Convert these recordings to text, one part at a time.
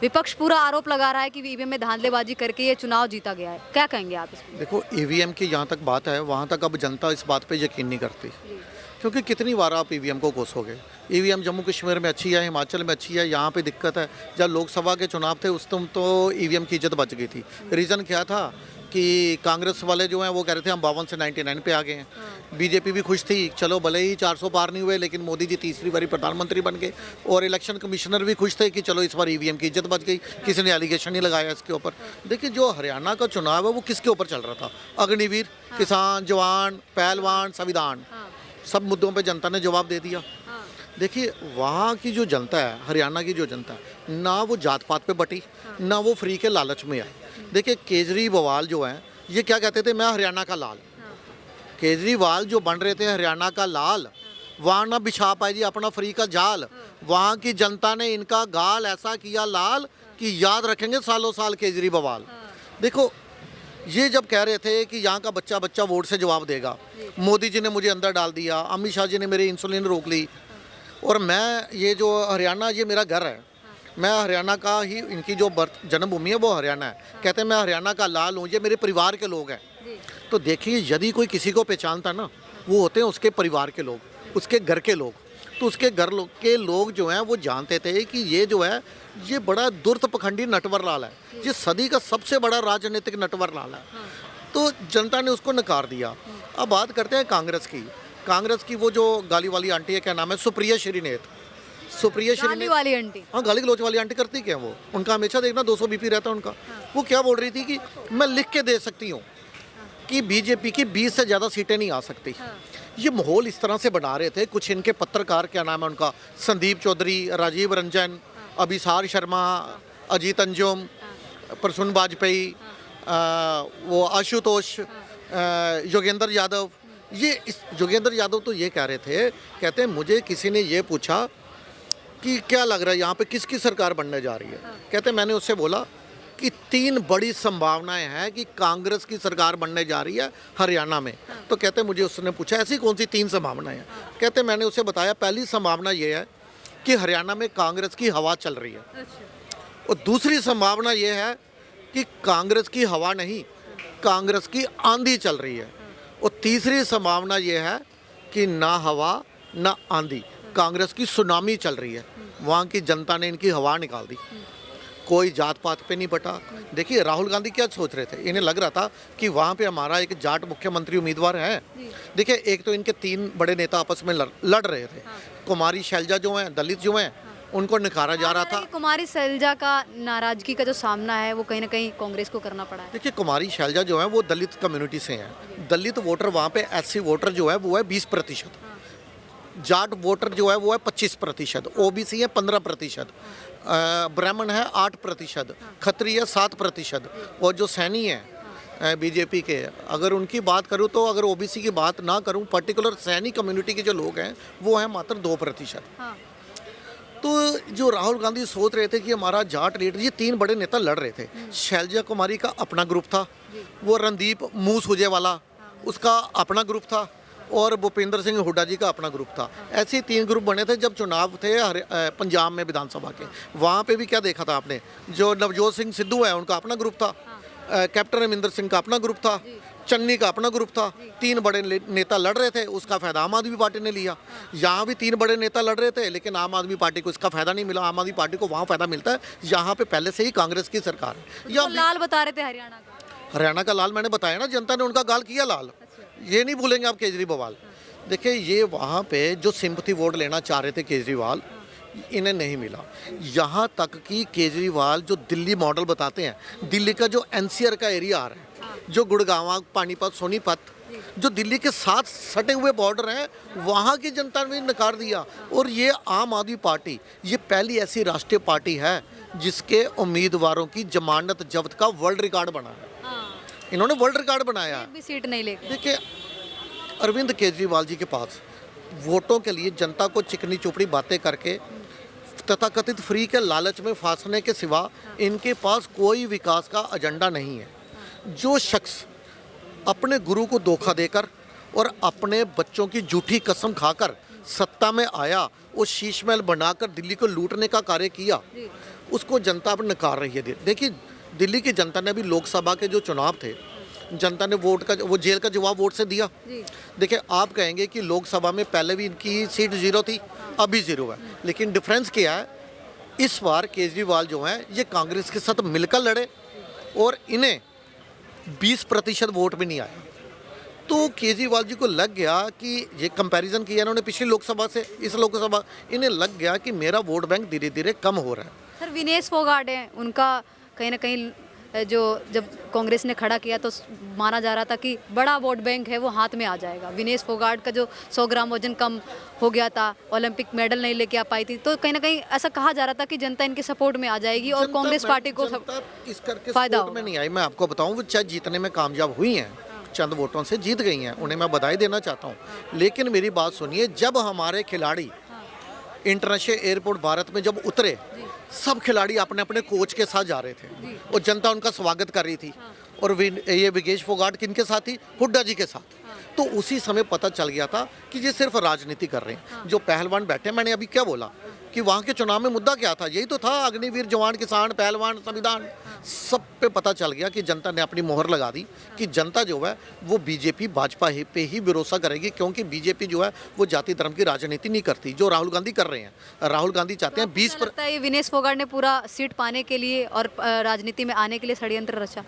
विपक्ष पूरा आरोप लगा रहा है कि ईवीएम में धांधलेबाजी करके ये चुनाव जीता गया है, क्या कहेंगे आप इसमें? देखो ईवीएम की जहाँ तक बात है वहाँ तक अब जनता इस बात पे यकीन नहीं करती, क्योंकि कितनी बार आप ईवीएम को कोसोगे। ईवीएम जम्मू कश्मीर में अच्छी है, हिमाचल में अच्छी है, यहाँ पे दिक्कत है। जब लोकसभा के चुनाव थे उस टाइम तो ईवीएम की इज्जत बच गई थी। रीज़न क्या था कि कांग्रेस वाले जो हैं वो कह रहे थे हम 52 से 99 पे आ गए हैं। बीजेपी भी खुश थी, चलो भले ही 400 पार नहीं हुए लेकिन मोदी जी तीसरी बारी प्रधानमंत्री बन गए। और इलेक्शन कमिश्नर भी खुश थे कि चलो इस बार ईवीएम की इज्जत बच गई, किसी ने एलिगेशन नहीं लगाया इसके ऊपर। देखिए जो हरियाणा का चुनाव है वो किसके ऊपर चल रहा था? अग्निवीर, किसान, जवान, पहलवान, संविधान, सब मुद्दों पर जनता ने जवाब दे दिया। देखिए वहाँ की जो जनता है, हरियाणा की जो जनता है, ना वो जात पात पे बटी, ना वो फ्री के लालच में आई। देखिए केजरीवाल जो हैं ये क्या कहते थे, मैं हरियाणा का लाल। केजरीवाल जो बन रहे थे हरियाणा का लाल, वहाँ ना बिछा पाए जी अपना फ्री का जाल। वहाँ की जनता ने इनका गाल ऐसा किया लाल कि याद रखेंगे सालों साल केजरीवाल। देखो ये जब कह रहे थे कि यहाँ का बच्चा बच्चा वोट से जवाब देगा, मोदी जी ने मुझे अंदर डाल दिया, अमित शाह जी ने मेरी इंसुलिन रोक ली, और मैं ये जो हरियाणा ये मेरा घर है, मैं हरियाणा का ही, इनकी जो जन्मभूमि है वो हरियाणा है। कहते हैं मैं हरियाणा का लाल हूँ, ये मेरे परिवार के लोग हैं। तो देखिए यदि कोई किसी को पहचानता ना, वो होते हैं उसके परिवार के लोग, उसके घर के लोग। तो उसके घर के लोग जो हैं वो जानते थे कि ये जो है ये बड़ा दुर्त पखंडी नटवर लाल है, ये सदी का सबसे बड़ा राजनीतिक नटवर लाल है। तो जनता ने उसको नकार दिया। अब बात करते हैं कांग्रेस की वो जो गाली वाली आंटी है, क्या नाम है, सुप्रिया श्रीनेत। सुप्रिया श्रीनेत वाली आंटी, हाँ गाली गलौच वाली आंटी करती क्या वो? उनका हमेशा देखना 200 बीपी रहता है उनका। वो क्या बोल रही थी कि मैं लिख के दे सकती हूँ कि बीजेपी की 20 से ज़्यादा सीटें नहीं आ सकती। ये माहौल इस तरह से बना रहे थे कुछ इनके पत्रकार, क्या नाम है उनका, संदीप चौधरी, राजीव रंजन, अभिसार शर्मा, अजीत अंजुम, प्रसून वाजपेयी, वो आशुतोष, योगेंद्र यादव। योगेंद्र यादव तो ये कह रहे थे, कहते हैं मुझे किसी ने ये पूछा कि क्या लग रहा है यहाँ पे किसकी सरकार बनने जा रही है। कहते मैंने उससे बोला कि 3 बड़ी संभावनाएं हैं कि कांग्रेस की सरकार बनने जा रही है हरियाणा में। तो कहते मुझे उसने पूछा ऐसी कौन सी 3 संभावनाएं हैं? कहते मैंने उसे बताया पहली संभावना ये है कि हरियाणा में कांग्रेस की हवा चल रही है, और दूसरी संभावना ये है कि कांग्रेस की हवा नहीं, कांग्रेस की आंधी चल रही है, और तीसरी संभावना ये है कि ना हवा ना आंधी, कांग्रेस की सुनामी चल रही है। वहाँ की जनता ने इनकी हवा निकाल दी, कोई जात पात पे नहीं बटा। देखिए राहुल गांधी क्या सोच रहे थे, इन्हें लग रहा था कि वहाँ पे हमारा एक जाट मुख्यमंत्री उम्मीदवार है। देखिए एक तो इनके 3 बड़े नेता आपस में लड़ रहे थे। कुमारी शैलजा जो हैं, दलित जो हैं, उनको नकारा जा रहा था। कुमारी शैलजा का नाराजगी का जो सामना है वो कहीं ना कहीं कांग्रेस को करना पड़ा है। देखिए कुमारी शैलजा जो है वो दलित कम्युनिटी से हैं। दलित वोटर वहाँ पे, एससी वोटर जो है वो है 20%, जाट वोटर जो है वो है 25%, ओबीसी है 15%, ब्राह्मण है 8%, खत्रिय 7%, और जो सैनी है बीजेपी के, अगर उनकी बात करूं तो, अगर ओबीसी की बात ना करूं, पर्टिकुलर सैनी कम्युनिटी के जो लोग हैं वो हैं मात्र 2%। तो जो राहुल गांधी सोच रहे थे कि हमारा जाट लीडर, ये 3 बड़े नेता लड़ रहे थे। शैलजा कुमारी का अपना ग्रुप था, वो रणदीप मुँह सूझे वाला उसका अपना ग्रुप था, और भूपेंद्र सिंह हुड्डा जी का अपना ग्रुप था। ऐसे 3 ग्रुप बने थे जब चुनाव थे पंजाब में विधानसभा के। वहाँ पे भी क्या देखा था आपने, जो नवजोत सिंह सिद्धू है उनका अपना ग्रुप था, कैप्टन अमरिंदर सिंह का अपना ग्रुप था, चन्नी का अपना ग्रुप था। 3 बड़े नेता लड़ रहे थे, उसका फ़ायदा आम आदमी पार्टी ने लिया। यहाँ भी 3 बड़े नेता लड़ रहे थे, लेकिन आम आदमी पार्टी को इसका फ़ायदा नहीं मिला। आम आदमी पार्टी को वहाँ फ़ायदा मिलता है यहाँ पे पहले से ही कांग्रेस की सरकार है। तो लाल बता रहे थे हरियाणा का लाल, मैंने बताया ना, जनता ने उनका गाल किया लाल। ये नहीं भूलेंगे आप केजरीवाल। देखिए ये वहाँ पे जो सिंपैथी वोट लेना चाह रहे थे केजरीवाल, इन्हें नहीं मिला। यहाँ तक कि केजरीवाल जो दिल्ली मॉडल बताते हैं, दिल्ली का जो एनसीआर का एरिया आ रहा है, जो गुड़गांव, पानीपत, सोनीपत, जो दिल्ली के साथ सटे हुए बॉर्डर हैं, वहाँ की जनता ने नकार दिया। और ये आम आदमी पार्टी ये पहली ऐसी राष्ट्रीय पार्टी है जिसके उम्मीदवारों की जमानत जब्त का वर्ल्ड रिकॉर्ड बना है। इन्होंने वर्ल्ड रिकॉर्ड बनाया, भी सीट नहीं लेके। देखिए अरविंद केजरीवाल जी के पास वोटों के लिए जनता को चिकनी चुपड़ी बातें करके तथाकथित फ्री के लालच में फांसने के सिवा इनके पास कोई विकास का एजेंडा नहीं है। जो शख्स अपने गुरु को धोखा देकर और अपने बच्चों की झूठी कसम खाकर सत्ता में आया, वो शीश महल बनाकर दिल्ली को लूटने का कार्य किया, उसको जनता अब नकार रही है। देखिए दिल्ली की जनता ने अभी लोकसभा के जो चुनाव थे, जनता ने वोट का वो जेल का जवाब वोट से दिया। जी। देखिए आप कहेंगे कि लोकसभा में पहले भी इनकी सीट 0 थी, अभी 0 है, लेकिन डिफरेंस क्या है, इस बार केजरीवाल जो हैं ये कांग्रेस के साथ मिलकर लड़े और इन्हें 20% वोट भी नहीं आया। तो केजरीवाल जी को लग गया कि ये कंपैरिजन किया इन्होंने पिछली लोकसभा से इस लोकसभा, इन्हें लग गया कि मेरा वोट बैंक धीरे धीरे कम हो रहा है। सर विनेश फोगाट हैं, उनका कहीं ना कहीं जो जब कांग्रेस ने खड़ा किया तो माना जा रहा था कि बड़ा वोट बैंक है वो हाथ में आ जाएगा। विनेश फोगाट का जो 100 ग्राम वजन कम हो गया था, ओलंपिक मेडल नहीं लेके आ पाई थी, तो कहीं ना कहीं ऐसा कहा जा रहा था कि जनता इनके सपोर्ट में आ जाएगी और कांग्रेस पार्टी को जनता इस करके फायदा सपोर्ट में नहीं आई। मैं आपको बताऊं, वो चाहे जीतने में कामयाब हुई हैं, चंद वोटों से जीत गई हैं, उन्हें मैं बधाई देना चाहता हूं। लेकिन मेरी बात सुनिए, जब हमारे खिलाड़ी इंटरनेशनल एयरपोर्ट भारत में जब उतरे, सब खिलाड़ी अपने अपने कोच के साथ जा रहे थे और जनता उनका स्वागत कर रही थी। और ये विनेश फोगाट किनके साथ थी? हुड्डा जी के साथ। तो उसी समय पता चल गया था कि ये सिर्फ राजनीति कर रहे हैं। जो पहलवान बैठे, मैंने अभी क्या बोला कि वहाँ के चुनाव में मुद्दा क्या था? यही तो था, अग्निवीर जवान किसान पहलवान संविधान। सब पे पता चल गया कि जनता ने अपनी मोहर लगा दी कि जनता जो है वो बीजेपी भाजपा पे ही भरोसा करेगी, क्योंकि बीजेपी जो है वो जाति धर्म की राजनीति नहीं करती, जो राहुल गांधी कर रहे हैं। राहुल गांधी चाहते हैं 20 लगता है ये विनेश फोगाट ने पूरा सीट पाने के लिए और राजनीति में आने के लिए षड्यंत्र रचा।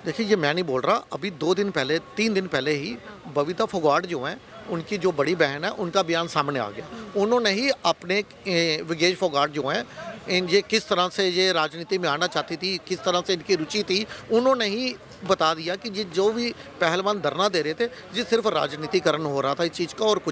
देखिए ये मैं नहीं बोल रहा, अभी 2 दिन पहले 3 दिन पहले ही बबीता फोगाट जो हैं, उनकी जो बड़ी बहन है, उनका बयान सामने आ गया। उन्होंने ही अपने विनेश फोगाट जो हैं, ये किस तरह से ये राजनीति में आना चाहती थी, किस तरह से इनकी रुचि थी, उन्होंने ही बता दिया कि ये जो भी पहलवान धरना दे रहे थे, ये सिर्फ राजनीतिकरण हो रहा था इस चीज़ का और कुछ